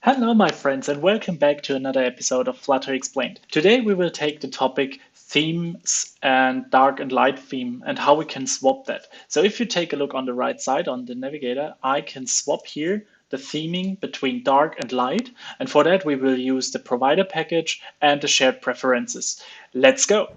Hello, my friends, and welcome back to another episode of Flutter Explained. Today we will take the topic themes and dark and light theme and how we can swap that. So if you take a look on the right side on the navigator, I can swap here the theming between dark and light. And for that, we will use the provider package and the shared preferences. Let's go.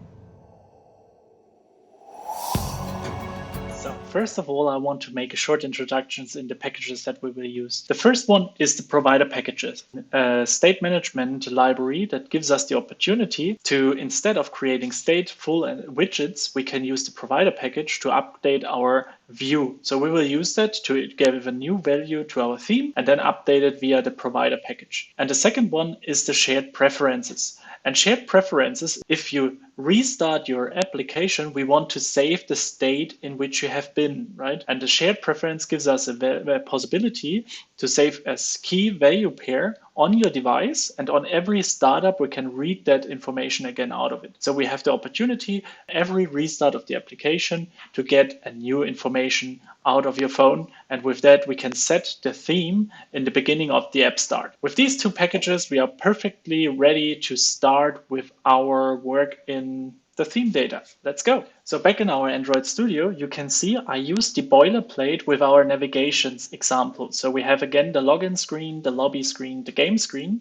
So first of all, I want to make a short introductions in the packages that we will use. The first one is the provider packages, a state management library that gives us the opportunity to, instead of creating stateful widgets, we can use the provider package to update our view. So we will use that to give a new value to our theme and then update it via the provider package. And the second one is the shared preferences. And shared preferences, if you restart your application, we want to save the state in which you have been, right? And the shared preference gives us a possibility to save a key value pair on your device, and on every startup, we can read that information again out of it. So we have the opportunity every restart of the application to get a new information out of your phone. And with that, we can set the theme in the beginning of the app start. With these two packages, we are perfectly ready to start with our work in the ThemeData. Let's go. So back in our Android Studio, you can see I use the boilerplate with our navigations example. So we have again the login screen, the lobby screen, the game screen.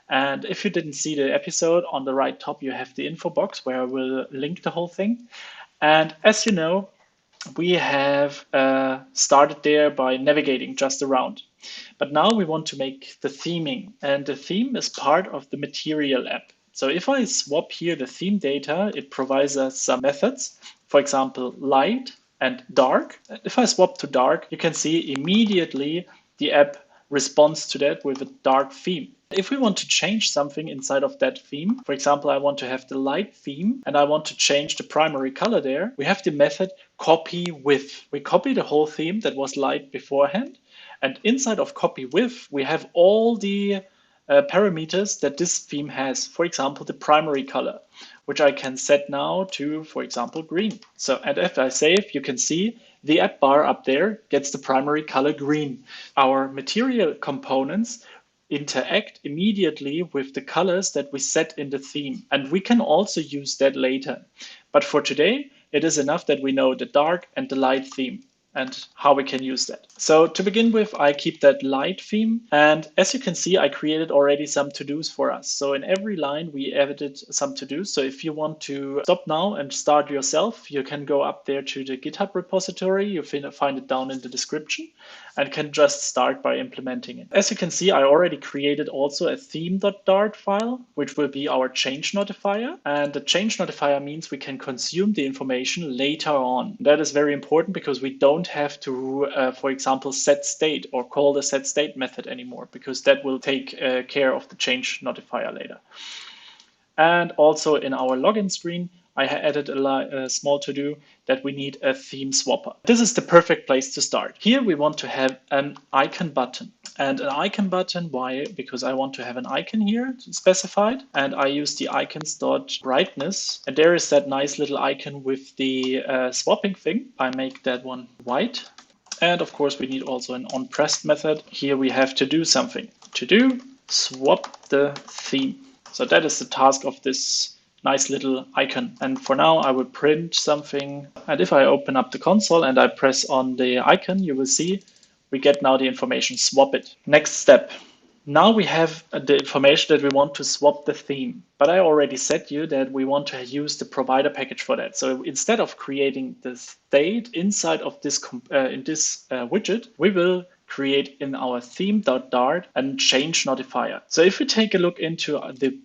And if you didn't see the episode, on the right top, you have the info box where I will link the whole thing. And as you know, we have started there by navigating just around. But now we want to make the theming, and the theme is part of the material app. So if I swap here the ThemeData, it provides us some methods, for example, light and dark. If I swap to dark, you can see immediately the app responds to that with a dark theme. If we want to change something inside of that theme, for example, I want to have the light theme and I want to change the primary color there, we have the method copy with. We copy the whole theme that was light beforehand. And inside of copy with, we have all the parameters that this theme has. For example, the primary color, which I can set now to, for example, green. So, and if I save, you can see the app bar up there gets the primary color green. Our material components interact immediately with the colors that we set in the theme. And we can also use that later. But for today, it is enough that we know the dark and the light theme and how we can use that. So to begin with, I keep that light theme. And as you can see, I created already some to-dos for us. So in every line, we added some to-dos. So if you want to stop now and start yourself, you can go up there to the GitHub repository. You find it down in the description and can just start by implementing it. As you can see, I already created also a theme.dart file, which will be our ChangeNotifier. And the ChangeNotifier means we can consume the information later on. That is very important because we don't have to, for example, set state or call the set state method anymore, because that will take care of the ChangeNotifier later. And also in our login screen, I added a small to-do that we need a theme swapper. This is the perfect place to start. Here we want to have an icon button. And an icon button, why? Because I want to have an icon here specified. And I use the icons.brightness. And there is that nice little icon with the swapping thing. I make that one white. And of course, we need also an onPressed method. Here we have to do something. To do, swap the theme. So that is the task of this nice little icon. And for now, I will print something. And if I open up the console and I press on the icon, you will see we get now the information, swap it. Next step. Now we have the information that we want to swap the theme. But I already said you that we want to use the provider package for that. So instead of creating the state inside of this widget, we will create in our theme.dart a ChangeNotifier. So if we take a look into the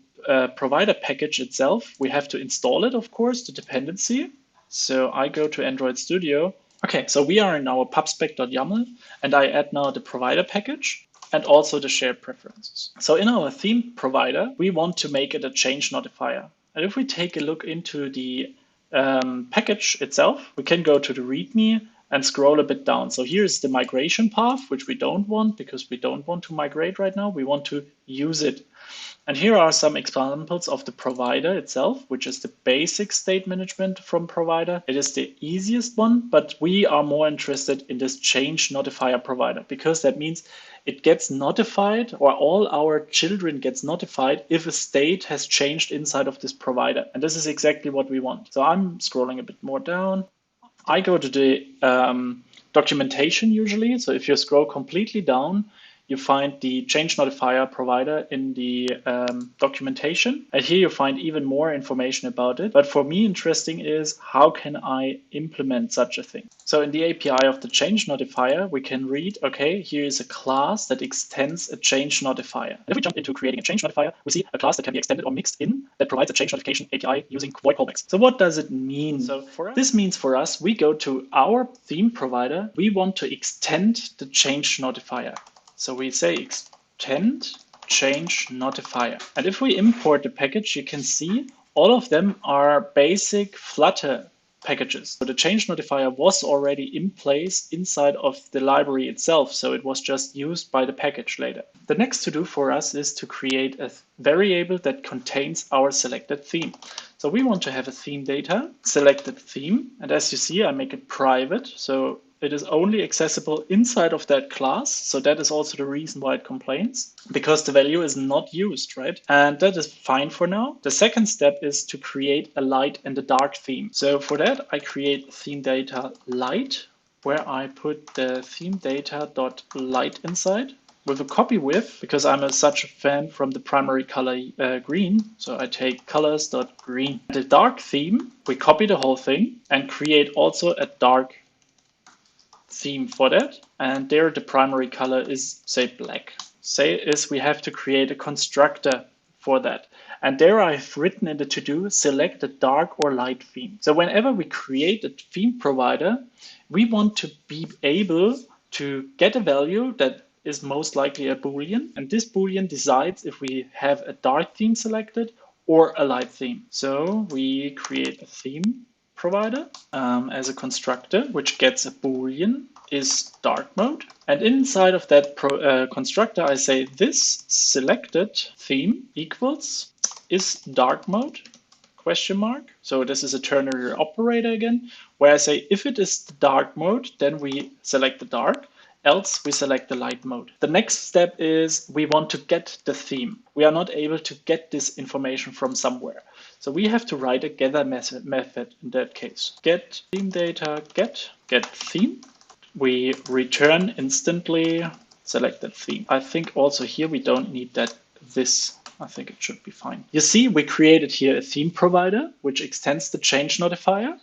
provider package itself, we have to install it, of course, the dependency. So I go to Android Studio. Okay, so we are in our pubspec.yaml, and I add now the provider package and also the shared preferences. So in our theme provider, we want to make it a ChangeNotifier. And if we take a look into the package itself, we can go to the README and scroll a bit down. So here's the migration path, which we don't want because we don't want to migrate right now. We want to use it. And here are some examples of the provider itself, which is the basic state management from provider. It is the easiest one, but we are more interested in this ChangeNotifier provider because that means it gets notified, or all our children gets notified if a state has changed inside of this provider. And this is exactly what we want. So I'm scrolling a bit more down. I go to the documentation usually. So if you scroll completely down, you find the ChangeNotifier provider in the documentation. And here you find even more information about it. But for me, interesting is how can I implement such a thing? So in the API of the ChangeNotifier, we can read, okay, here is a class that extends a ChangeNotifier. If we jump into creating a ChangeNotifier, we see a class that can be extended or mixed in that provides a change notification API using void callbacks. So what does it mean? So for us, this means for us, we go to our theme provider. We want to extend the ChangeNotifier. So we say extend ChangeNotifier. And if we import the package, you can see all of them are basic Flutter packages. So the ChangeNotifier was already in place inside of the library itself. So it was just used by the package later. The next to do for us is to create a variable that contains our selected theme. So we want to have a ThemeData selected theme. And as you see, I make it private. So it is only accessible inside of that class. So that is also the reason why it complains, because the value is not used, right? And that is fine for now. The second step is to create a light and a dark theme. So for that, I create ThemeData light, where I put the ThemeData.light inside with a copy width, because I'm such a fan from the primary color green. So I take colors.green. The dark theme, we copy the whole thing and create also a dark theme for that. And there the primary color is, say, black. Say is we have to create a constructor for that. And there I've written in the to-do, select a dark or light theme. So whenever we create a theme provider, we want to be able to get a value that is most likely a Boolean. And this Boolean decides if we have a dark theme selected or a light theme. So we create a theme provider as a constructor, which gets a Boolean is dark mode. And inside of that constructor, I say this selected theme equals is dark mode, question mark. So this is a ternary operator again, where I say if it is the dark mode, then we select the dark, else we select the light mode. The next step is we want to get the theme. We are not able to get this information from somewhere. So we have to write a gather method in that case. Get ThemeData, get theme. We return instantly selected theme. I think also here we don't need that this. I think it should be fine. You see, we created here a theme provider, which extends the ChangeNotifier.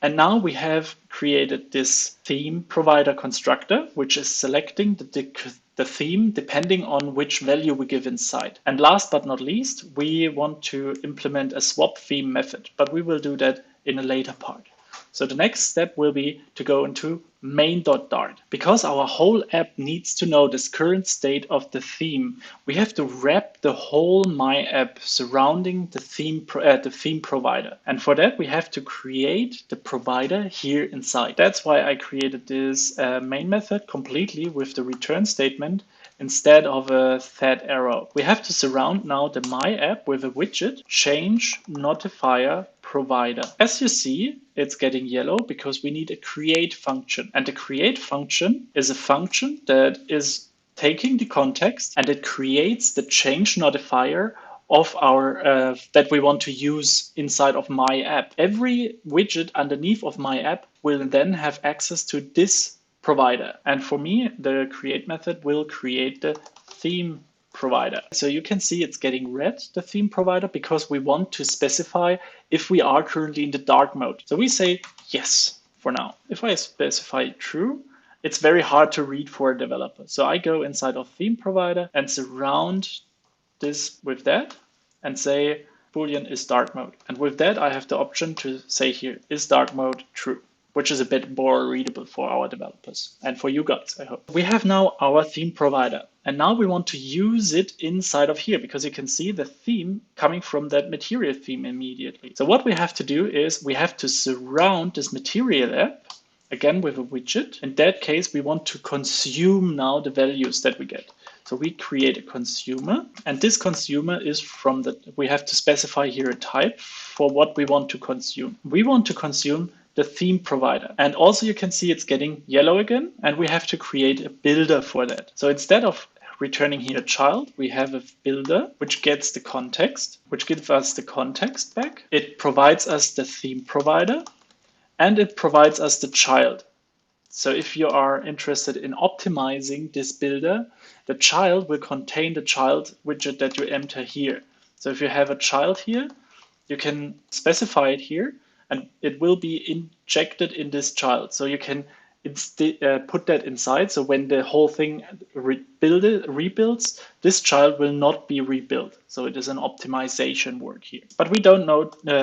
And now we have created this theme provider constructor, which is selecting the theme depending on which value we give inside. And last but not least, we want to implement a swap theme method, but we will do that in a later part. So the next step will be to go into main.dart. Because our whole app needs to know this current state of the theme, we have to wrap the whole my app surrounding the theme provider. And for that, we have to create the provider here inside. That's why I created this main method completely with the return statement instead of a that arrow. We have to surround now the my app with a widget, ChangeNotifier provider. As you see, it's getting yellow because we need a create function. And the create function is a function that is taking the context and it creates the ChangeNotifier of our that we want to use inside of my app. Every widget underneath of my app will then have access to this provider. And for me, the create method will create the theme provider. So you can see it's getting red, the theme provider, because we want to specify if we are currently in the dark mode. So we say yes for now. If I specify true, it's very hard to read for a developer. So I go inside of theme provider and surround this with that and say Boolean is dark mode. And with that, I have the option to say here is dark mode true, which is a bit more readable for our developers and for you guys, I hope. We have now our theme provider. And now we want to use it inside of here because you can see the theme coming from that material theme immediately. So what we have to do is we have to surround this material app again with a widget. In that case, we want to consume now the values that we get. So we create a consumer, and this consumer is from we have to specify here a type for what we want to consume. We want to consume the theme provider. And also you can see it's getting yellow again, and we have to create a builder for that. So instead of returning here child, we have a builder which gets the context, which gives us the context back. It provides us the theme provider, and it provides us the child. So if you are interested in optimizing this builder, the child will contain the child widget that you enter here. So if you have a child here, you can specify it here, and it will be injected in this child. So you can put that inside. So when the whole thing rebuilds, this child will not be rebuilt. So it is an optimization work here. But we don't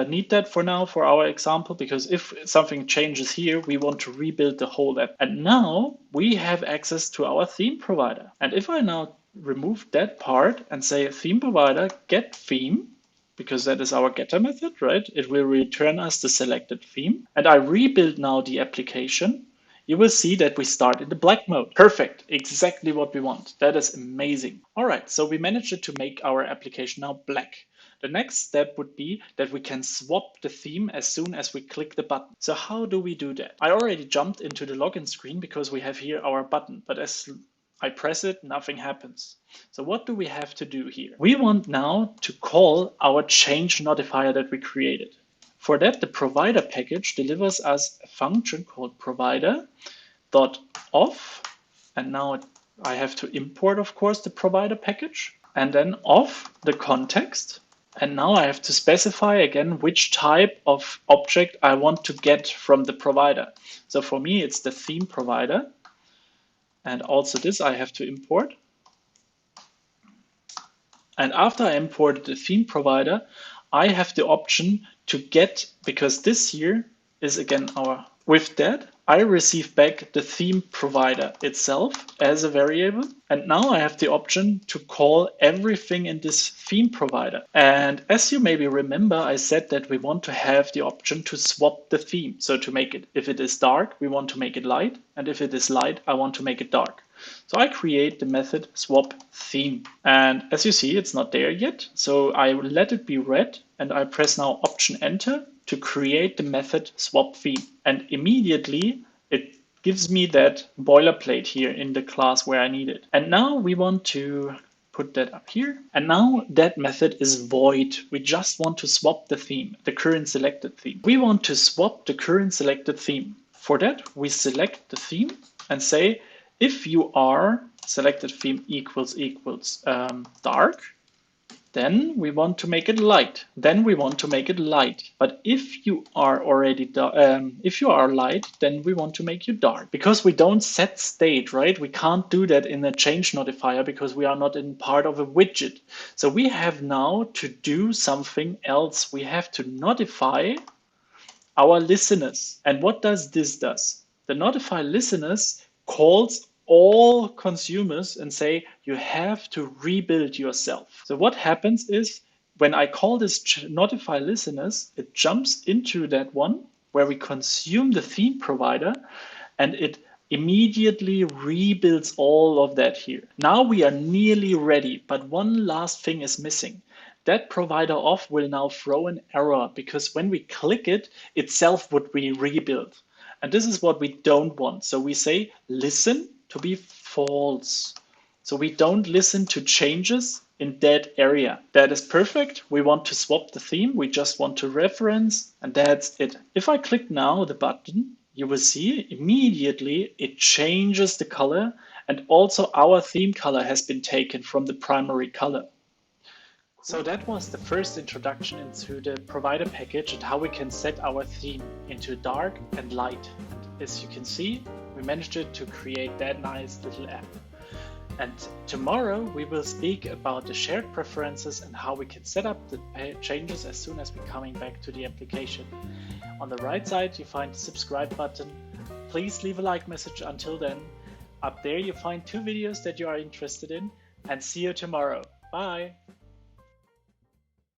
need that for now for our example, because if something changes here, we want to rebuild the whole app. And now we have access to our theme provider. And if I now remove that part and say theme provider get theme, because that is our getter method, right? It will return us the selected theme. And I rebuild now the application. You will see that we start in the black mode. Perfect, exactly what we want. That is amazing. All right, so we managed to make our application now black. The next step would be that we can swap the theme as soon as we click the button. So how do we do that? I already jumped into the login screen because we have here our button, but as I press it, nothing happens. So what do we have to do here? We want now to call our ChangeNotifier that we created. For that, the provider package delivers us a function called provider.off. And now I have to import, of course, the provider package and then off the context. And now I have to specify again which type of object I want to get from the provider. So for me, it's the theme provider. And also this I have to import. And after I imported the theme provider, I have the option to get, because this here is again with that, I receive back the theme provider itself as a variable. And now I have the option to call everything in this theme provider. And as you maybe remember, I said that we want to have the option to swap the theme. So to make it, if it is dark, we want to make it light. And if it is light, I want to make it dark. So I create the method swap theme. And as you see, it's not there yet. So I let it be red and I press now Option Enter to create the method swap theme. And immediately it gives me that boilerplate here in the class where I need it. And now we want to put that up here. And now that method is void. We just want to swap the theme, the current selected theme. We want to swap the current selected theme. For that, we select the theme and say, if you are selected theme equals dark, then we want to make it light. Then we want to make it light. But if you are already light, then we want to make you dark. Because we don't set state, right? We can't do that in a ChangeNotifier because we are not in part of a widget. So we have now to do something else. We have to notify our listeners. And what does this do? The notify listeners calls all consumers and say, you have to rebuild yourself. So what happens is when I call this notify listeners, it jumps into that one where we consume the theme provider and it immediately rebuilds all of that here. Now we are nearly ready, but one last thing is missing. That provider off will now throw an error because when we click it, itself would be rebuilt. And this is what we don't want. So we say listen to be false. So we don't listen to changes in that area. That is perfect. We want to swap the theme. We just want to reference and that's it. If I click now the button, you will see immediately it changes the color and also our theme color has been taken from the primary color. So that was the first introduction into the provider package and how we can set our theme into dark and light. And as you can see, we managed to create that nice little app. And tomorrow we will speak about the shared preferences and how we can set up the changes as soon as we're coming back to the application. On the right side, you find the subscribe button. Please leave a like message until then. Up there you find 2 videos that you are interested in and see you tomorrow. Bye.